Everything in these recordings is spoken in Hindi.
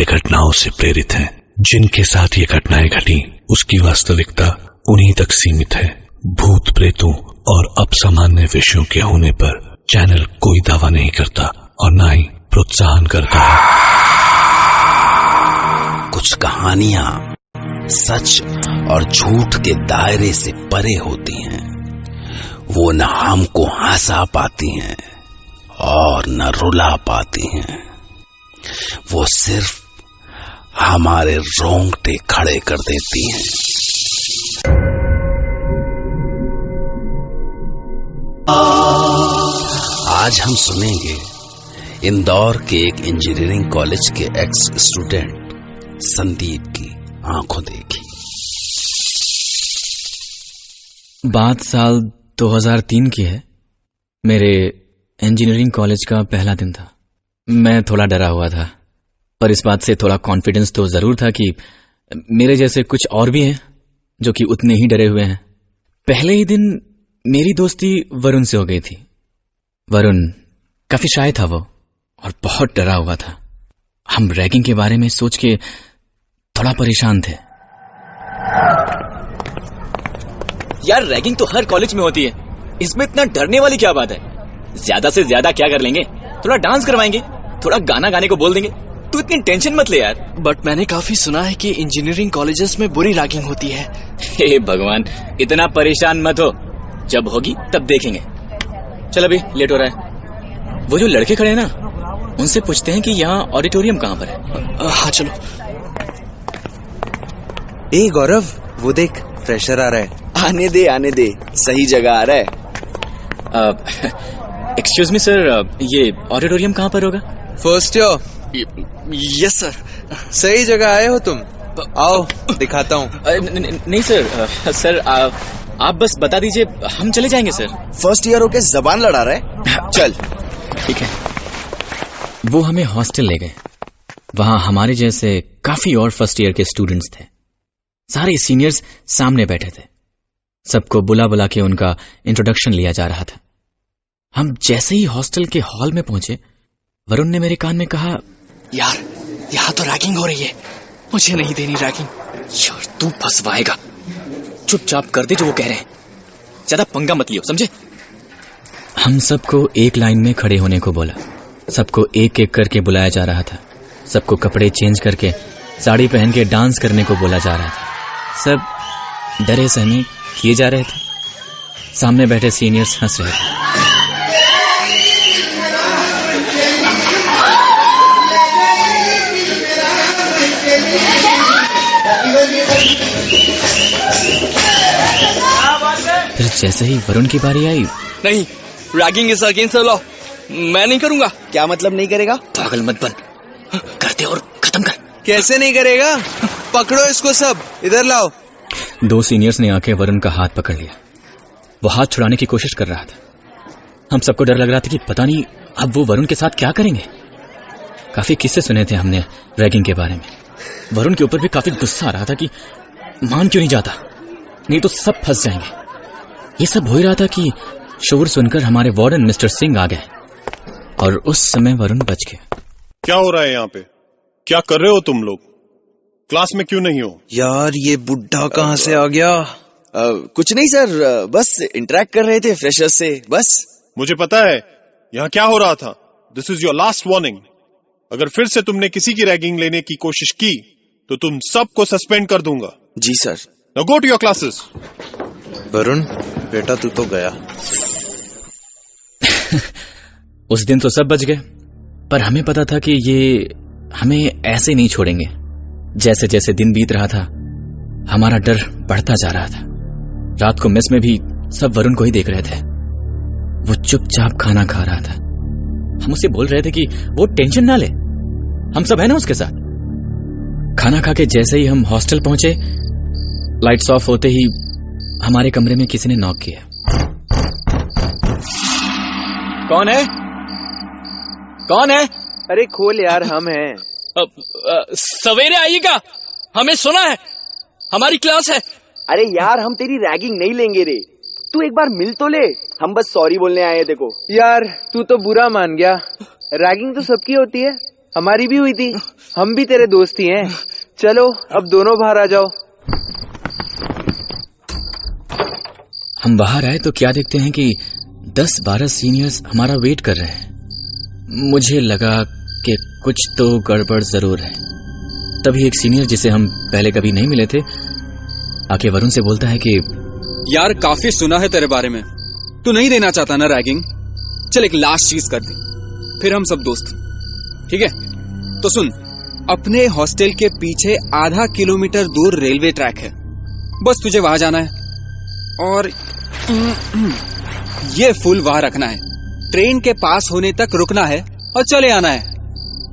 सत्य घटनाओं से प्रेरित हैं। जिनके साथ ये घटनाएं घटी उसकी वास्तविकता उन्हीं तक सीमित है। भूत प्रेतों और असामान्य विषयों के होने पर चैनल कोई दावा नहीं करता और न ही प्रोत्साहन करता है। कुछ कहानियां सच और झूठ के दायरे से परे होती हैं। वो न हमको हंसा पाती हैं और न रुला पाती हैं। वो सिर्फ हमारे रोंगटे खड़े कर देती हैं। आज हम सुनेंगे इंदौर के एक इंजीनियरिंग कॉलेज के एक्स स्टूडेंट संदीप की आंखों देखी। बात साल 2003 की है। मेरे इंजीनियरिंग कॉलेज का पहला दिन था। मैं थोड़ा डरा हुआ था, पर इस बात से थोड़ा कॉन्फिडेंस तो जरूर था कि मेरे जैसे कुछ और भी हैं जो कि उतने ही डरे हुए हैं। पहले ही दिन मेरी दोस्ती वरुण से हो गई थी। वरुण काफी शाय था वो और बहुत डरा हुआ था। हम रैगिंग के बारे में सोच के थोड़ा परेशान थे। यार रैगिंग तो हर कॉलेज में होती है, इसमें इतना डरने वाली क्या बात है? ज्यादा से ज्यादा क्या कर लेंगे, थोड़ा डांस करवाएंगे, थोड़ा गाना गाने को बोल देंगे। तू इतनी टेंशन मत ले यार। बट मैंने काफी सुना है कि इंजीनियरिंग कॉलेजेस में बुरी रैगिंग होती है। हे भगवान, इतना परेशान मत हो, जब होगी तब देखेंगे। चल अभी लेट हो रहा है। वो जो लड़के खड़े हैं ना, उनसे पूछते हैं कि यहाँ ऑडिटोरियम कहाँ पर है। हाँ चलो। ए गौरव, वो देख फ्रेशर आ रहा है। आने दे, सही जगह आ रहा है। एक्सक्यूज मी सर, ये ऑडिटोरियम कहाँ पर होगा? First year. Yes sir. सही जगह आए हो तुम। आओ दिखाता हूँ। नहीं सर, सर आप बस बता दीजिए, हम चले जाएंगे सर। फर्स्ट ईयर होके जबान लड़ा रहा है। चल ठीक है। वो हमें हॉस्टल ले गए। वहां हमारे जैसे काफी और फर्स्ट ईयर के स्टूडेंट्स थे। सारे सीनियर्स सामने बैठे थे। सबको बुला बुला के उनका इंट्रोडक्शन लिया जा रहा था। हम जैसे ही हॉस्टल के हॉल में पहुंचे, वरुण ने मेरे कान में कहा, यार यहाँ तो रैगिंग हो रही है, मुझे नहीं देनी रैगिंग। यार तू फंसवाएगा, चुपचाप कर दे जो वो कह रहे हैं, ज्यादा पंगा मत लियो, समझे? हम सबको एक लाइन में खड़े होने को बोला। सबको एक एक करके बुलाया जा रहा था। सबको कपड़े चेंज करके साड़ी पहन के डांस करने को बोला जा रहा था। सब डरे सहमे किए जा रहे थे। सामने बैठे सीनियर्स हंस रहे थे। फिर जैसे ही वरुण की बारी आई, नहीं, ragging is against the law, मैं नहीं करूंगा। क्या मतलब नहीं करेगा? पागल मत बन, करते और खत्म कर। कैसे नहीं करेगा? पकड़ो इसको, सब इधर लाओ। 2 सीनियर्स ने आके वरुण का हाथ पकड़ लिया। वो हाथ छुड़ाने की कोशिश कर रहा था। हम सबको डर लग रहा था कि पता नहीं अब वो वरुण के साथ क्या करेंगे। काफी किस्से सुने थे हमने रैगिंग के बारे में। वरुण के ऊपर भी काफी गुस्सा आ रहा था कि मान क्यों नहीं जाता, नहीं तो सब फंस जाएंगे। ये सब हो ही रहा था कि शोर सुनकर हमारे वार्डन मिस्टर सिंह आ गए और उस समय वरुण बच गया। क्या हो रहा है यहाँ पे? क्या कर रहे हो तुम लोग? क्लास में क्यों नहीं हो? यार ये बुड्ढा कहाँ से आ गया? कुछ नहीं सर, बस इंटरेक्ट कर रहे थे फ्रेशर्स से, बस। मुझे पता है यहाँ क्या हो रहा था। This is your last warning. अगर फिर से तुमने किसी की रैगिंग लेने की कोशिश की तो तुम सबको सस्पेंड कर दूंगा। जी sir. Now go to your classes. Varun बेटा तू तो गया। उस दिन तो सब बच गए, पर हमें पता था कि ये हमें ऐसे नहीं छोड़ेंगे। जैसे जैसे दिन बीत रहा था, हमारा डर बढ़ता जा रहा था। रात को मेस में भी सब वरुण को ही देख रहे थे। वो चुपचाप खाना खा रहा था। हम उसे बोल रहे थे कि वो टेंशन ना ले, हम सब है ना उसके साथ। खाना खा के जैसे ही हम हॉस्टल पहुंचे, लाइट्स ऑफ होते ही हमारे कमरे में किसी ने नॉक किया। कौन है? कौन है? अरे खोल यार, हम हैं। सवेरे आइएगा, हमें सुना है, हमारी क्लास है। अरे यार हम तेरी रैगिंग नहीं लेंगे रे, तू एक बार मिल तो ले, हम बस सॉरी बोलने आए थे को। यार तू तो बुरा मान गया, रैगिंग तो सबकी होती है, हमारी भी हुई थी, हम भी तेरे दोस्त ही हैं। चलो अब दोनों बाहर आ जाओ। हम बाहर आए तो क्या देखते हैं कि 10-12 सीनियर्स हमारा वेट कर रहे हैं। मुझे लगा कि कुछ तो गड़बड़ जरूर है। तभी एक सीनियर जिसे हम पहले कभी नहीं मिले थे आके वरुण से बोलता है कि यार काफी सुना है तेरे बारे में, तू नहीं देना चाहता ना रैगिंग। चल एक लास्ट चीज कर दे, फिर हम सब दोस्त, ठीक है? तो सुन, अपने हॉस्टल के पीछे आधा किलोमीटर दूर रेलवे ट्रैक है, बस तुझे वहां जाना है और ये फूल वहां रखना है। ट्रेन के पास होने तक रुकना है और चले आना है।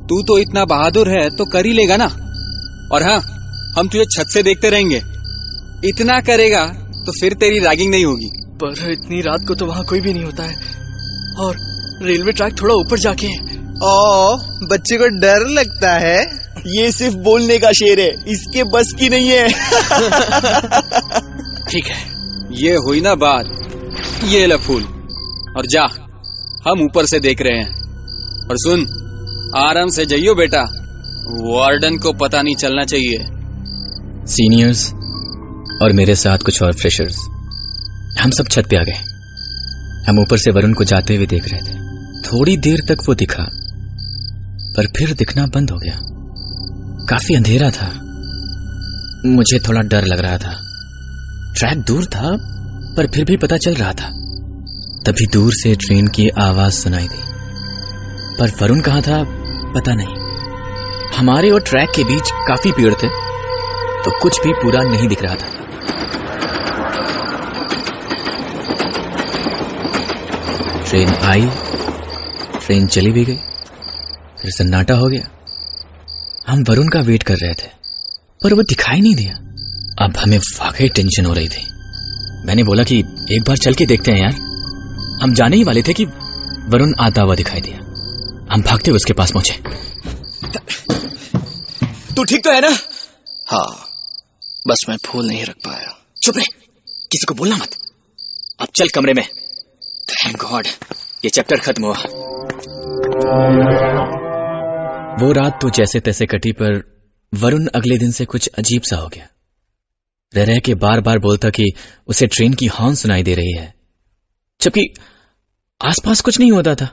तू तो इतना बहादुर है तो कर ही लेगा ना। और हाँ, हम तुझे छत से देखते रहेंगे। इतना करेगा तो फिर तेरी रैगिंग नहीं होगी। पर इतनी रात को तो वहाँ कोई भी नहीं होता है, और रेलवे ट्रैक थोड़ा ऊपर जाके है। बच्चे को डर लगता है। ये सिर्फ बोलने का शेर है, इसके बस की नहीं है। ठीक है, ये हुई ना बात। ये ले फूल और जा, हम ऊपर से देख रहे हैं। और सुन, आराम से जाइयो बेटा, वार्डन को पता नहीं चलना चाहिए। सीनियर्स और मेरे साथ कुछ और फ्रेशर्स, हम सब छत पे आ गए। हम ऊपर से वरुण को जाते हुए देख रहे थे। थोड़ी देर तक वो दिखा, पर फिर दिखना बंद हो गया। काफी अंधेरा था, मुझे थोड़ा डर लग रहा था। ट्रैक दूर था पर फिर भी पता चल रहा था। तभी दूर से ट्रेन की आवाज सुनाई दी, पर वरुण कहाँ था पता नहीं। हमारे और ट्रैक के बीच काफी पेड़ थे, तो कुछ भी पूरा नहीं दिख रहा था। ट्रेन आई, ट्रेन चली भी गई, फिर सन्नाटा हो गया। हम वरुण का वेट कर रहे थे, पर वो दिखाई नहीं दिया। अब हमें वाकई टेंशन हो रही थी। मैंने बोला कि एक बार चल के देखते हैं यार। हम जाने ही वाले थे कि वरुण आता हुआ दिखाई दिया। हम भागते हुए उसके पास पहुंचे। तू ठीक तो है ना? हाँ, बस मैं फूल नहीं रख पाया। चुप रहे, किसी को बोलना मत। अब चल कमरे में। थैंक गॉड, ये चैप्टर खत्म हुआ। वो रात तो जैसे तैसे कटी, पर वरुण अगले दिन से कुछ अजीब सा हो गया। रह के बार बार बोलता कि उसे ट्रेन की हॉर्न सुनाई दे रही है, जबकि आसपास कुछ नहीं होता था।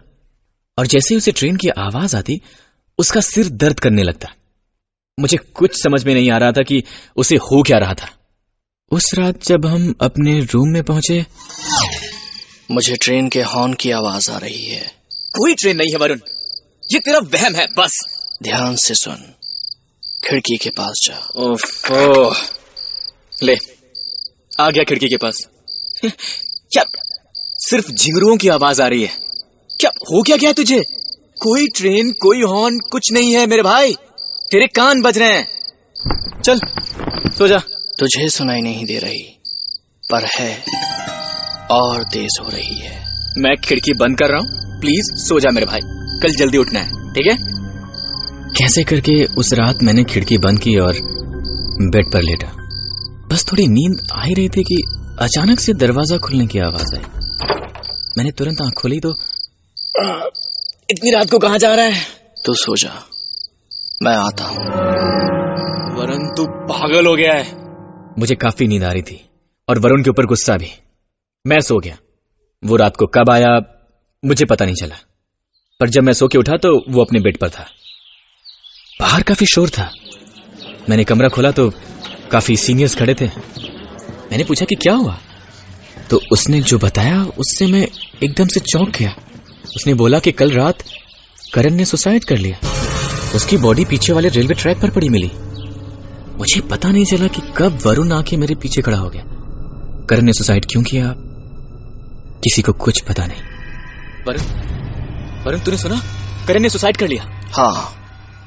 और जैसे ही उसे ट्रेन की आवाज आती, उसका सिर दर्द करने लगता। मुझे कुछ समझ में नहीं आ रहा था कि उसे हो क्या रहा था। उस रात जब हम अपने रूम में पहुंचे, मुझे ट्रेन के हॉर्न की आवाज आ रही है। कोई ट्रेन नहीं है वरुण, ये तेरा वहम है बस। ध्यान से सुन, खिड़की के पास जा। ओफो, ले आ गया खिड़की के पास। क्या सिर्फ झिंगरुओं की आवाज आ रही है? क्या हो क्या गया तुझे? कोई ट्रेन, कोई हॉर्न, कुछ नहीं है मेरे भाई। तेरे कान बज रहे हैं। चल सो जा। तुझे सुनाई नहीं दे रही, पर है और तेज हो रही है। मैं खिड़की बंद कर रहा हूँ, प्लीज सो जा मेरे भाई, कल जल्दी उठना है, ठीक है? कैसे करके उस रात मैंने खिड़की बंद की और बेड पर लेटा। बस थोड़ी नींद आ ही रही थी कि अचानक से दरवाजा खुलने की आवाज आई। मैंने तुरंत आंख खोली तो इतनी रात को कहाँ जा रहा है? तू सो जा, मैं आता हूँ। वरुण तू पागल हो गया है। मुझे काफी नींद आ रही थी और वरुण के ऊपर गुस्सा भी। मैं सो गया। वो रात को कब आया मुझे पता नहीं चला, पर जब मैं सो के उठा तो वो अपने बेड पर था। बाहर काफी शोर था। मैंने कमरा खोला तो काफी सीनियर्स खड़े थे। मैंने पूछा कि क्या हुआ, तो उसने जो बताया उससे मैं एकदम से चौंक गया। उसने बोला कि कल रात करण ने सुसाइड कर लिया। उसकी बॉडी पीछे वाले रेलवे ट्रैक पर पड़ी मिली। मुझे पता नहीं चला कि कब वरुण आके मेरे पीछे खड़ा हो गया। करण ने सुसाइड क्यों किया किसी को कुछ पता नहीं। वरुण तूने सुना? करण ने सुसाइड कर लिया? हाँ,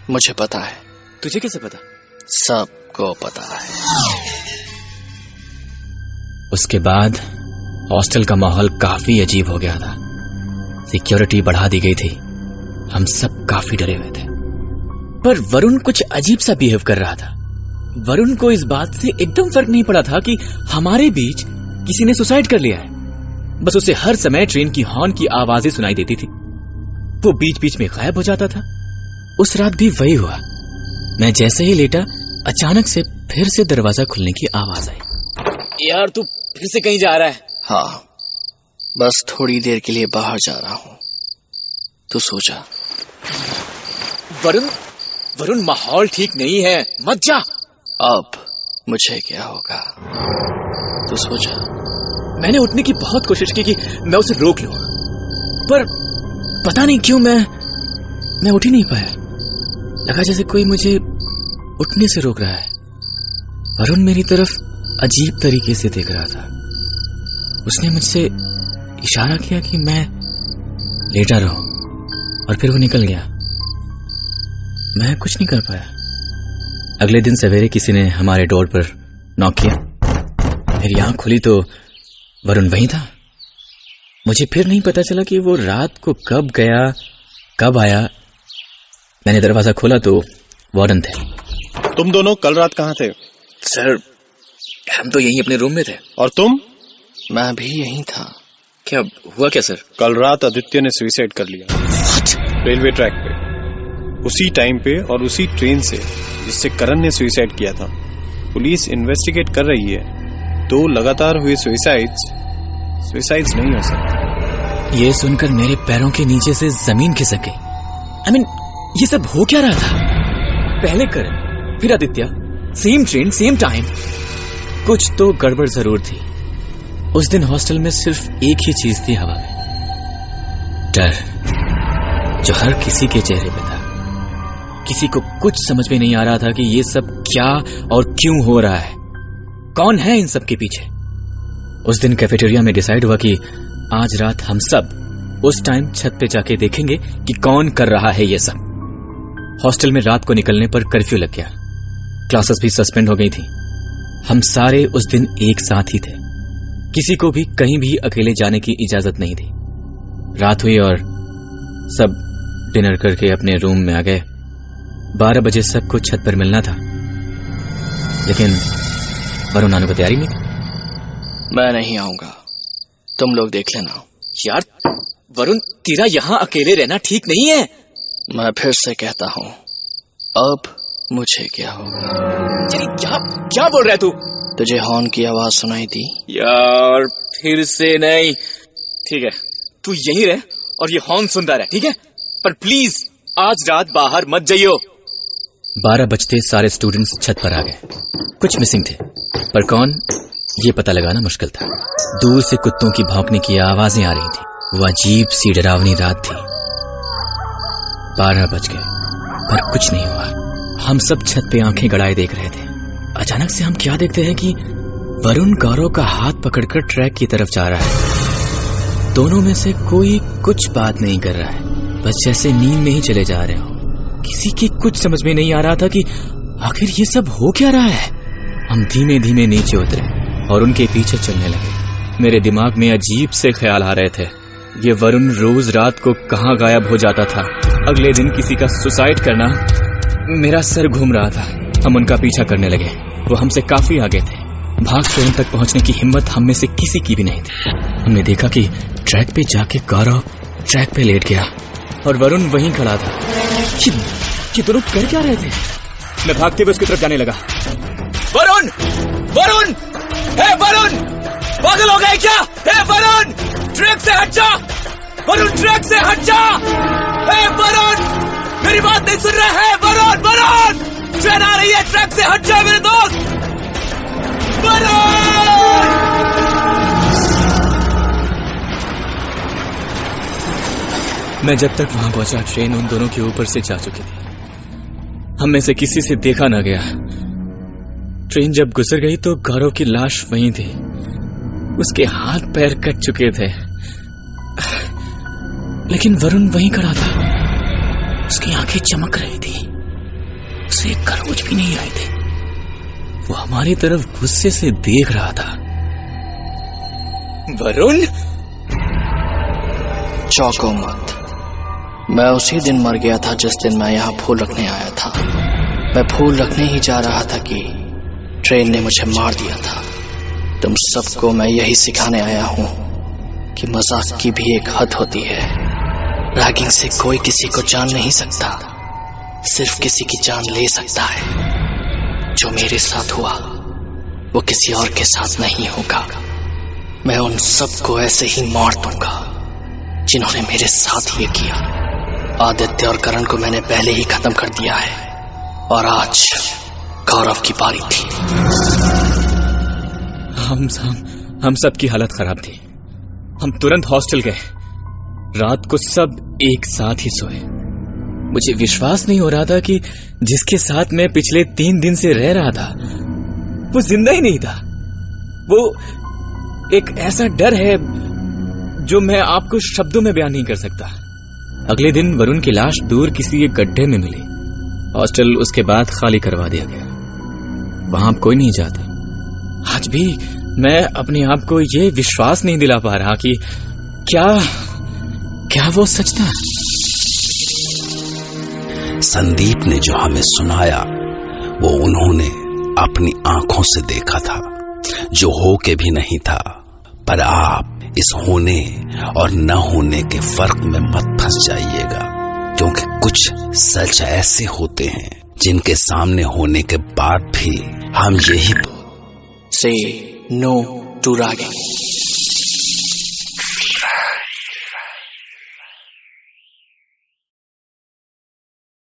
मुझे पता है। तुझे कैसे पता? सबको पता है। उसके बाद हॉस्टल का माहौल काफी अजीब हो गया था। सिक्योरिटी बढ़ा दी गई थी। हम सब काफी डरे हुए थे, पर वरुण कुछ अजीब सा बिहेव कर रहा था। वरुण को इस बात से एकदम फर्क नहीं पड़ा था कि हमारे बीच किसी ने सुसाइड कर लिया है। बस उसे हर समय ट्रेन की हॉर्न की आवाजें सुनाई देती थी। वो बीच बीच में गायब हो जाता था, उस रात भी वही हुआ। मैं जैसे ही लेटा, अचानक से फिर से दरवाजा खुलने की आवाज आई। यार तू फिर से कहीं जा रहा है? हाँ, बस थोड़ी देर के लिए बाहर जा रहा हूँ, तू सो जा। वरुण, वरुण माहौल ठीक नहीं है, मत जा। अब मुझे क्या होगा, तू सो जा। मैंने उठने की बहुत कोशिश की कि मैं उसे रोक लूं, पर पता नहीं क्यों मैं उठ ही नहीं पाया। लगा जैसे कोई मुझे उठने से रोक रहा है। वरुण मेरी तरफ अजीब तरीके से देख रहा था। उसने मुझसे इशारा किया कि मैं लेटा रहूं, और फिर वो निकल गया। मैं कुछ नहीं कर पाया। अगले दिन सवेरे किसी ने हमारे डोर पर नॉक किया। मेरी आंख खुली तो वरुण वहीं था। मुझे फिर नहीं पता चला कि वो रात को कब गया, कब आया। मैंने दरवाजा खोला तो वार्डन थे। तुम दोनों कल रात कहाँ थे? सर, हम तो यहीं अपने रूम में थे। और तुम? मैं भी यहीं था। क्या हुआ क्या सर? कल रात आदित्य ने सुसाइड कर लिया। रेलवे ट्रैक पे, उसी टाइम पे और उसी ट्रेन से जिससे करण ने सुसाइड किया था। पुलिस इन्वेस्टिगेट कर रही है। तो लगातार हुए सुसाइड्स नहीं हो सकते। ये सुनकर मेरे पैरों के नीचे से जमीन खिसक गई। I mean, ये सब हो क्या रहा था? पहले करण, फिर Aditya, same train, same time. कुछ तो गड़बड़ जरूर थी। उस दिन हॉस्टल में सिर्फ एक ही चीज थी हवा में, डर, जो हर किसी के चेहरे पे था। किसी को कुछ समझ में नहीं आ रहा था कि ये सब क्या और क्यों हो रहा है, कौन है इन सब के पीछे। उस दिन कैफेटेरिया में डिसाइड हुआ कि आज रात हम सब उस टाइम छत पे जाके देखेंगे कि कौन कर रहा है ये सब। हॉस्टल में रात को निकलने पर कर्फ्यू लग गया। क्लासेस भी सस्पेंड हो गई थी। हम सारे उस दिन एक साथ ही थे। किसी को भी कहीं भी अकेले जाने की इजाजत नहीं थी। रात हुई और सब डिनर करके अपने रूम में आ गए। 12 बजे सबको छत पर मिलना था, लेकिन वरुण आने को तैयारी नहीं थी। मैं नहीं आऊंगा, तुम लोग देख लेना। यार वरुण, तेरा यहाँ अकेले रहना ठीक नहीं है। मैं फिर से कहता हूँ, अब मुझे क्या होगा। क्या बोल रहा है तू? तुझे हॉर्न की आवाज सुनाई दी? यार फिर से नहीं। ठीक है, तू यहीं रह और ये हॉर्न सुनता रह, ठीक है? पर प्लीज आज रात बाहर मत जाइयो। 12 बजते सारे स्टूडेंट्स छत पर आ गए। कुछ मिसिंग थे, पर कौन, ये पता लगाना मुश्किल था। दूर से कुत्तों की भौंकने की आवाजें आ रही थी। वो अजीब सी डरावनी रात थी। 12 बज गए, पर कुछ नहीं हुआ। हम सब छत पे आंखें गड़ाए देख रहे थे। अचानक से हम क्या देखते हैं कि वरुण गौरव का हाथ पकड़कर ट्रैक की तरफ जा रहा है। दोनों में से कोई कुछ बात नहीं कर रहा है, बस जैसे नींद में ही चले जा रहे हो। किसी की कुछ समझ में नहीं आ रहा था कि आखिर ये सब हो क्या रहा है। हम धीमे धीमे नीचे उतरे और उनके पीछे चलने लगे। मेरे दिमाग में अजीब से ख्याल आ रहे थे। ये वरुण रोज रात को कहाँ गायब हो जाता था। अगले दिन किसी का सुसाइड करना। मेरा सर घूम रहा था। हम उनका पीछा करने लगे। वो हमसे काफी आगे थे। भाग ट्रेन तक पहुंचने की हिम्मत हम में से किसी की भी नहीं थी। हमने देखा कि ट्रैक पे जाके गौरव ट्रैक पे लेट गया और वरुण वहीं खड़ा था। ये दोनों कर क्या रहे थे? मैं भागते हुए उसकी तरफ जाने लगा। वरुण! वरुण! हे वरुण! पागल हो गए क्या? हे वरुण! ट्रैक से हट जा! वरुण ट्रैक से हट जा! हे वरुण! मेरी बात नहीं सुन रहा है? वरुण! वरुण! ट्रेन आ रही है, ट्रैक से हट जा मेरे दोस्त! वरुण! मैं जब तक वहां पहुंचा, ट्रेन उन दोनों के ऊपर से जा चुकी थी। हम में से किसी से देखा न गया। ट्रेन जब गुजर गई तो गौरव की लाश वहीं थी। उसके हाथ पैर कट चुके थे, लेकिन वरुण वहीं खड़ा था। उसकी आंखें चमक रही थी। उसे खरोच भी नहीं आई थी। वो हमारी तरफ गुस्से से देख रहा था। वरुण! चौंको मत। मैं उसी दिन मर गया था जिस दिन मैं यहाँ फूल रखने आया था। मैं फूल रखने ही जा रहा था कि ट्रेन ने मुझे मार दिया था। तुम सबको मैं यही सिखाने आया हूँ कि मजाक की भी एक हद होती है। रैगिंग से कोई किसी को जान नहीं सकता। सिर्फ किसी की जान ले सकता है। जो मेरे साथ हुआ वो किसी और के साथ नहीं होगा। मैं उन सबको ऐसे ही मार दूंगा जिन्होंने मेरे साथ ये किया। आदित्य और करण को मैंने पहले ही खत्म कर दिया है और आज गौरव की बारी थी। हम सब की हालत खराब थी। हम तुरंत हॉस्टल गए। रात को सब एक साथ ही सोए। मुझे विश्वास नहीं हो रहा था कि जिसके साथ मैं पिछले 3 दिन से रह रहा था वो जिंदा ही नहीं था। वो एक ऐसा डर है जो मैं आपको शब्दों में बयान नहीं कर सकता। अगले दिन वरुण की लाश दूर किसी एक गड्ढे में मिली। हॉस्टल उसके बाद खाली करवा दिया गया। वहां अब कोई नहीं जाता। आज भी मैं अपने आप को ये विश्वास नहीं दिला पा रहा कि क्या वो सच था। संदीप ने जो हमें सुनाया वो उन्होंने अपनी आंखों से देखा था, जो हो के भी नहीं था। पर आप इस होने और न होने के फर्क में मत फंस जाइएगा, क्योंकि कुछ सच ऐसे होते हैं जिनके सामने होने के बाद भी हम यही से नो टू रैगिंग।